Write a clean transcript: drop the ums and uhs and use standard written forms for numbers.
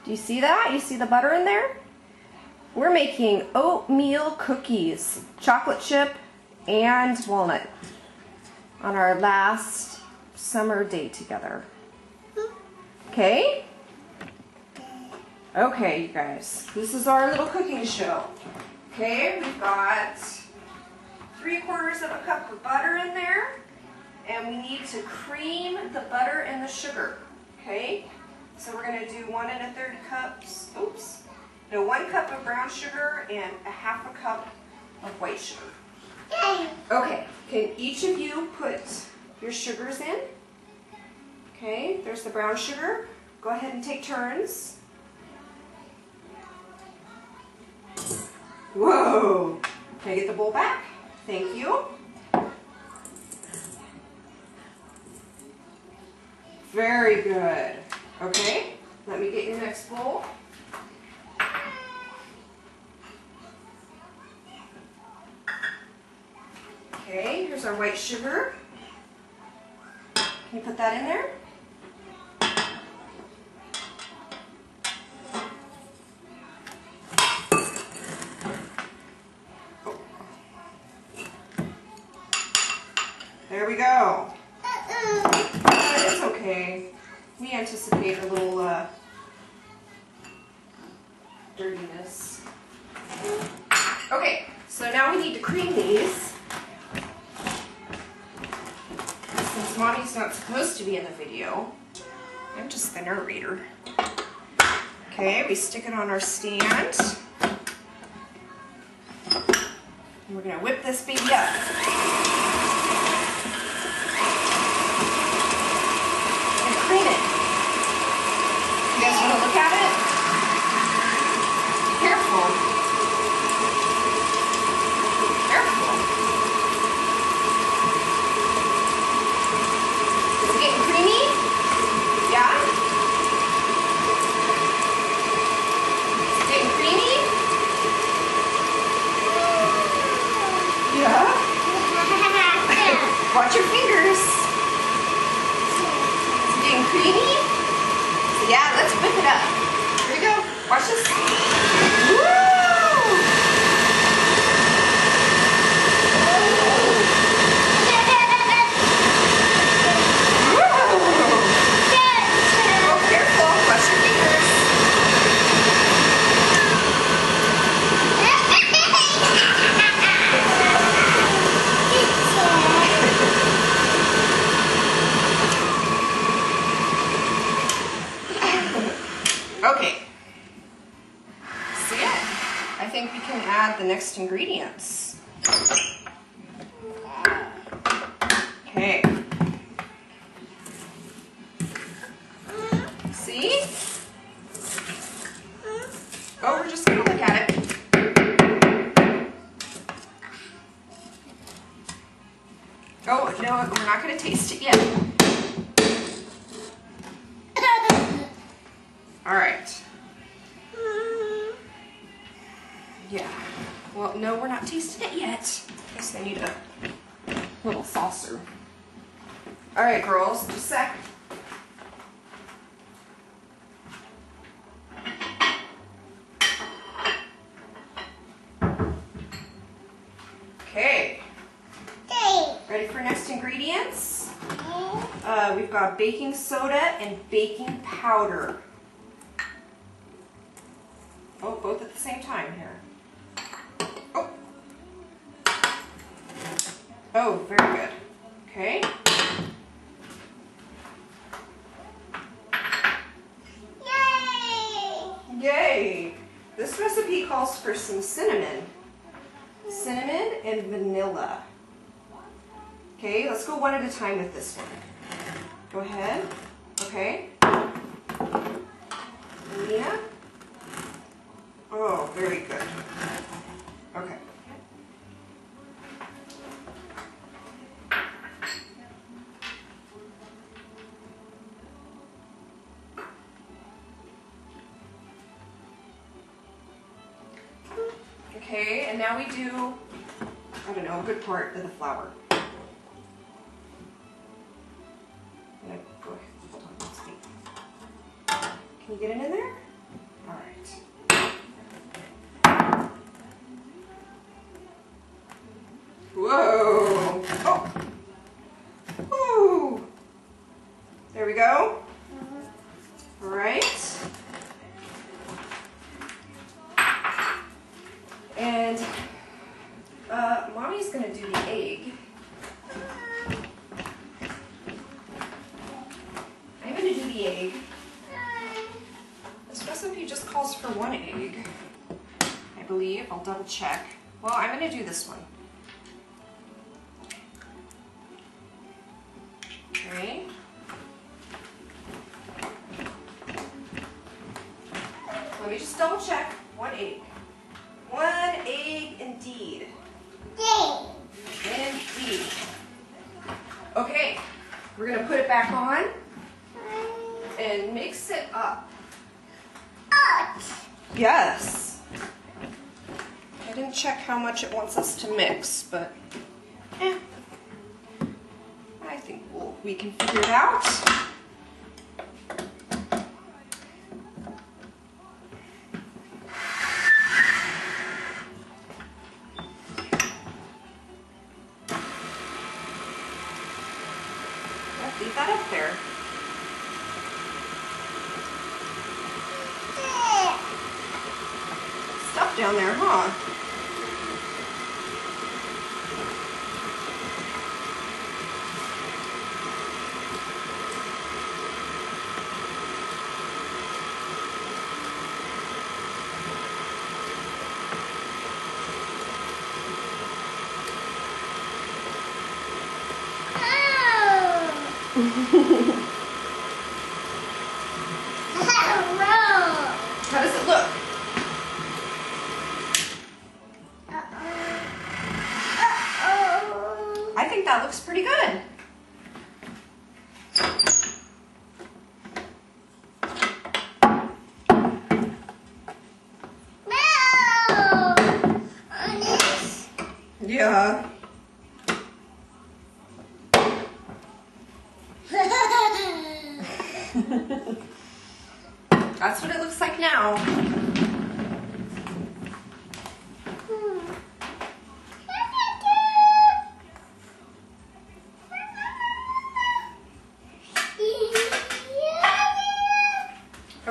Do you see that? You see the butter in there? We're making oatmeal cookies, chocolate chip and walnut, on our last summer day together. Okay? Okay, you guys, this is our little cooking show. Okay, we've got 3/4 of a cup of butter in there, and we need to cream the butter and the sugar. Okay, so we're going to do 1 1/3 cups, 1 cup of brown sugar and 1/2 cup of white sugar. Okay, can each of you put your sugars in? Okay, there's the brown sugar. Go ahead and take turns. Whoa! Can I get the bowl back? Thank you. Very good. Okay, let me get your next bowl. Okay, here's our white sugar. Can you put that in there? There we go. It's okay. We anticipate a little dirtiness. Okay, so now we need to cream these. Since Mommy's not supposed to be in the video, I'm just the narrator. Okay, we stick it on our stand. And we're gonna whip this baby up. Cream it. You guys want to look at it? Be careful. Careful. Is it getting creamy? Yeah? Is it getting creamy? Yeah? Watch your fingers. Creamy? Yeah, let's whip it up. Here we go. Watch this. Woo! Oh, careful. Watch your fingers. Okay, so yeah, I think we can add the next ingredients. Okay. See? Oh, we're just gonna look at it. Oh, no, we're not gonna taste it yet. All right. Yeah. Well, no, we're not tasting it yet. I guess I need a little saucer. All right, girls, just a sec. Okay. Ready for next ingredients? We've got baking soda and baking powder. Oh, both at the same time here. Oh. Oh, very good. Okay. Yay! Yay! This recipe calls for some cinnamon. Cinnamon and vanilla. Okay, let's go one at a time with this one. Go ahead. Okay. Lena. Oh, very good. Okay. Okay, and now we do, I don't know, a good part of the flour. Go ahead, hold on, let's see. Can you get it in there? All right. Whoa. Oh. Woo. There we go. All right. And Mommy's gonna do the egg. I'm gonna do the egg. This recipe just calls for 1 egg, I believe. I'll double check. Well, I'm gonna do this one. Okay. Let me just double check. 1 egg. 1 egg indeed. Indeed. Okay, we're gonna put it back on and mix it up. Yes. I didn't check how much it wants us to mix, but I think we can figure it out. Leave that up there. Stuff down there, huh? How does it look? I think that looks pretty good. Yeah. That's what it looks like now.